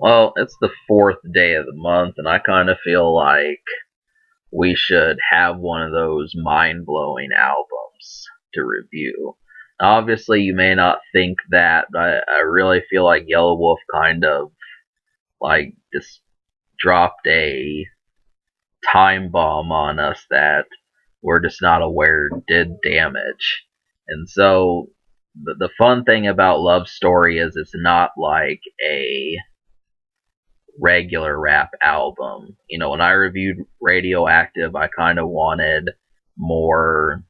Well, it's the fourth day of the month, and I kind of feel like we should have one of those mind blowing albums to review. Obviously, you may not think that, but I really feel like Yelawolf kind of like just dropped a time bomb on us that we're just not aware did damage. And so the fun thing about Love Story is it's not like a regular rap album. When I reviewed Radioactive, I kind of wanted more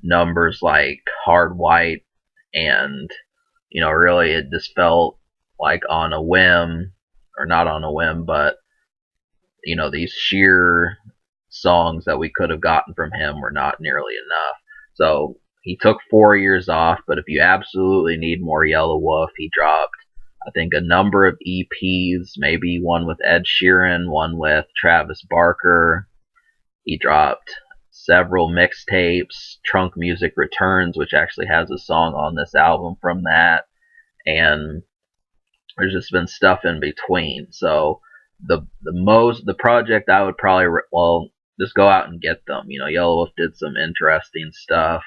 numbers like Hard White, and really it just felt like on a whim, or not on a whim, but these sheer songs that we could have gotten from him were not nearly enough. So he took 4 years off, but if you absolutely need more Yelawolf, he dropped, I think, a number of EPs, maybe one with Ed Sheeran, one with Travis Barker. He dropped several mixtapes. Trunk Music Returns, which actually has a song on this album from that, and there's just been stuff in between. So the project I would probably, well, just go out and get them. Yelawolf did some interesting stuff,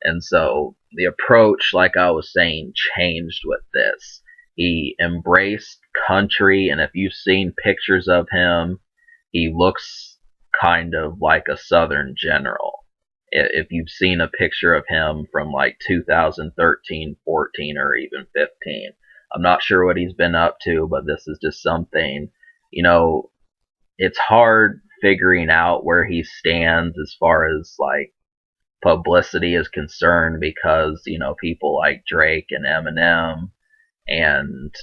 and so the approach, like I was saying, changed with this. He embraced country, and if you've seen pictures of him, he looks kind of like a Southern general. If you've seen a picture of him from like 2013, 14, or even 15, I'm not sure what he's been up to, but this is just something, it's hard figuring out where he stands as far as like publicity is concerned, because, people like Drake and Eminem and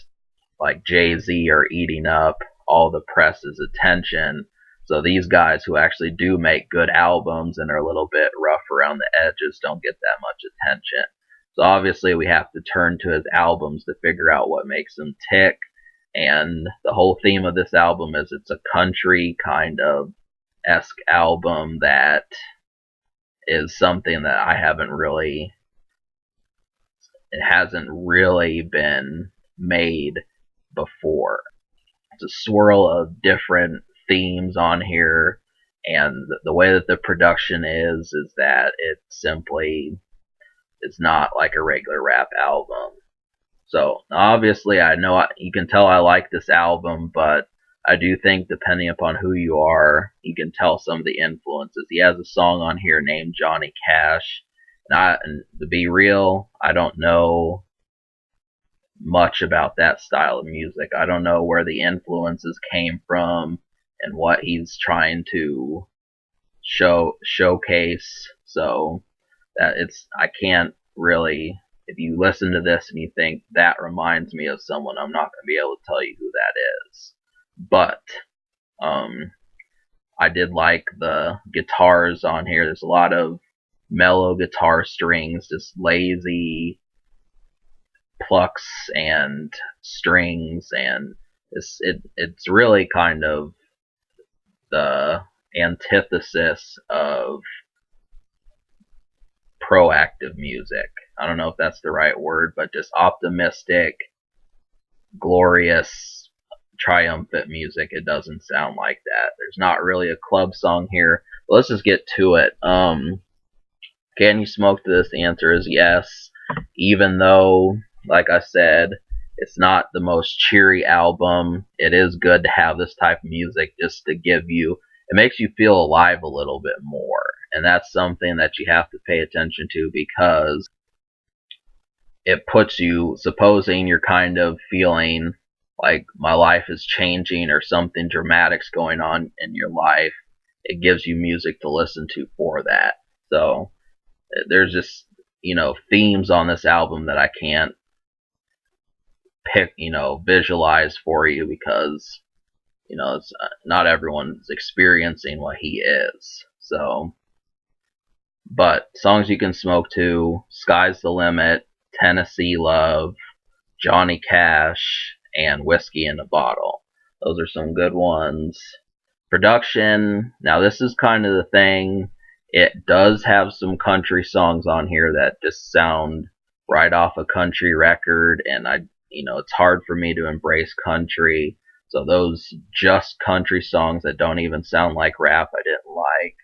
like Jay-Z are eating up all the press's attention. So these guys who actually do make good albums and are a little bit rough around the edges don't get that much attention. So obviously we have to turn to his albums to figure out what makes him tick. And the whole theme of this album is it's a country kind of esque album that is something that it hasn't really been made before. It's a swirl of different themes on here, and the way that the production is that it simply is not like a regular rap album. So obviously, I know you can tell I like this album, but I do think depending upon who you are, you can tell some of the influences. He has a song on here named Johnny Cash, and to be real, I don't know much about that style of music. I don't know where the influences came from and what he's trying to showcase. So I can't really, if you listen to this and you think that reminds me of someone, I'm not going to be able to tell you who that is. But I did like the guitars on here. There's a lot of mellow guitar strings, just lazy plucks and strings, and it's really kind of the antithesis of proactive music. I don't know if that's the right word, but just optimistic, glorious, triumphant music. It doesn't sound like that. There's not really a club song here. But let's just get to it. Can you smoke to this? The answer is yes. Even though, like I said, it's not the most cheery album, it is good to have this type of music just to it makes you feel alive a little bit more. And that's something that you have to pay attention to, because it puts you, supposing you're kind of feeling like my life is changing or something dramatic's going on in your life, it gives you music to listen to for that. So there's just, themes on this album that I can't visualize for you, because, it's not everyone's experiencing what he is. So, but songs you can smoke to: Sky's the Limit, Tennessee Love, Johnny Cash, and Whiskey in a Bottle. Those are some good ones. Production, now this is kind of the thing. It does have some country songs on here that just sound right off a country record, and it's hard for me to embrace country. So those just country songs that don't even sound like rap, I didn't like.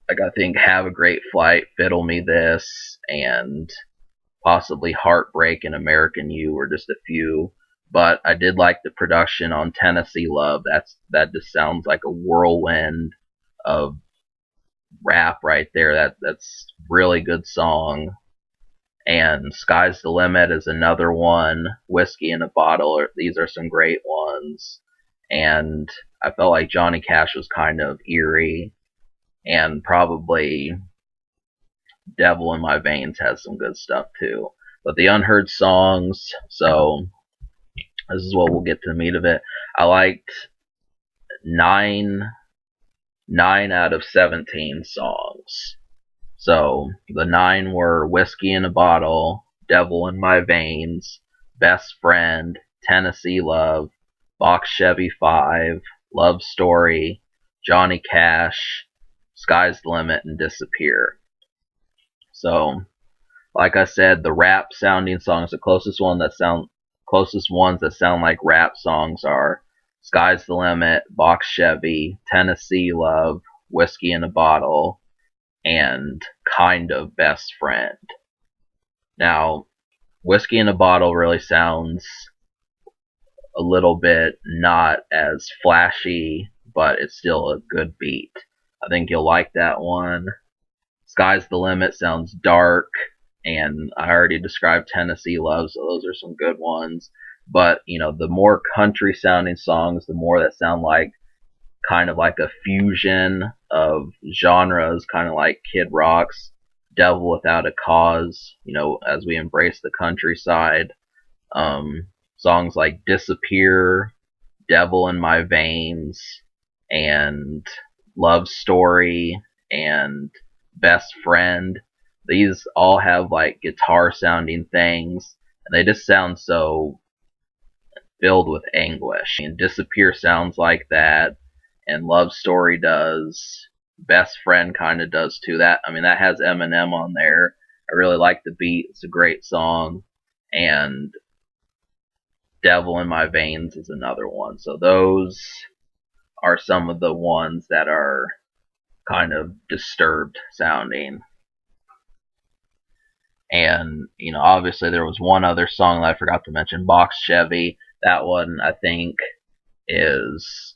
Like, I think Have a Great Flight, Fiddle Me This, and possibly Heartbreak and American You were just a few. But I did like the production on Tennessee Love. That just sounds like a whirlwind of rap right there. That's really good song. And Sky's the Limit is another one. Whiskey in a Bottle. These are some great ones. And I felt like Johnny Cash was kind of eerie. And probably Devil in My Veins has some good stuff too. But the unheard songs, so this is what we'll get to the meat of it. I liked 9 out of 17 songs. So the 9 were Whiskey in a Bottle, Devil in My Veins, Best Friend, Tennessee Love, Box Chevy 5, Love Story, Johnny Cash, Sky's the Limit, and Disappear. So, like I said, the rap sounding songs, the closest ones that sound like rap songs are Sky's the Limit, Box Chevy, Tennessee Love, Whiskey in a Bottle, and kind of Best Friend. Now, Whiskey in a Bottle really sounds a little bit not as flashy, but it's still a good beat. I think you'll like that one. Sky's the Limit sounds dark, and I already described Tennessee Love, so those are some good ones. But, the more country sounding songs, the more that sound like kind of like a fusion of genres, kind of like Kid Rock's Devil Without a Cause, as we embrace the countryside. Songs like Disappear, Devil in My Veins, and Love Story, and Best Friend. These all have like guitar sounding things, and they just sound so filled with anguish. And Disappear sounds like that, and Love Story does. Best Friend kind of does too. That has Eminem on there. I really like the beat. It's a great song. And Devil in My Veins is another one. So those are some of the ones that are kind of disturbed sounding. And, obviously there was one other song that I forgot to mention, Box Chevy. That one, I think, is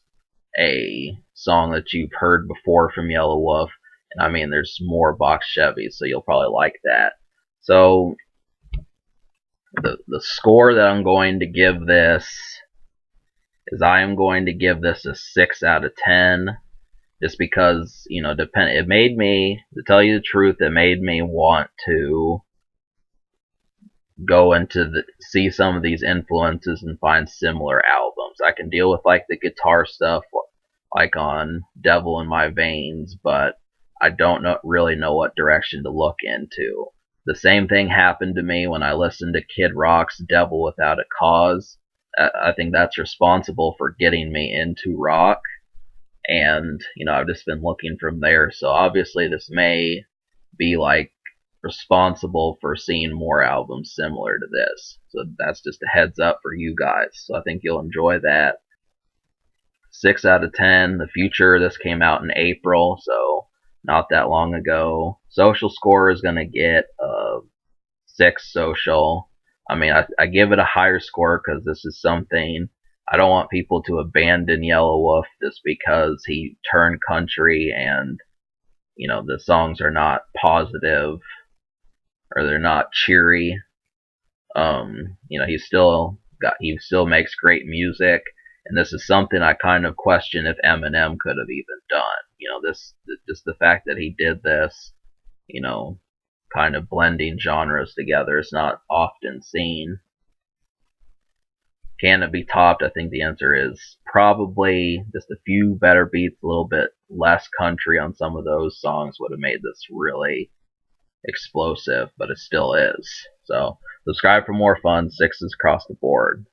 a song that you've heard before from Yelawolf. And there's more Box Chevy, so you'll probably like that. So the score that I'm going to give this is I am going to give this a 6 out of 10. Just because, it made me, to tell you the truth, it made me want to go see some of these influences and find similar albums. I can deal with like the guitar stuff, like on Devil in My Veins, but I don't really know what direction to look into. The same thing happened to me when I listened to Kid Rock's Devil Without a Cause. I think that's responsible for getting me into rock. And, I've just been looking from there. So obviously this may be like responsible for seeing more albums similar to this. So that's just a heads up for you guys. So I think you'll enjoy that. 6 out of 10. The Future, this came out in April, so not that long ago. Social Score is going to get a 6 social. I give it a higher score because this is something, I don't want people to abandon Yelawolf just because he turned country and, the songs are not positive or they're not cheery. He still makes great music. And this is something I kind of question if Eminem could have even done. Just the fact that he did this, kind of blending genres together is not often seen. Can it be topped? I think the answer is probably. Just a few better beats, a little bit less country on some of those songs would have made this really explosive, but it still is. So subscribe for more fun. 6s across the board.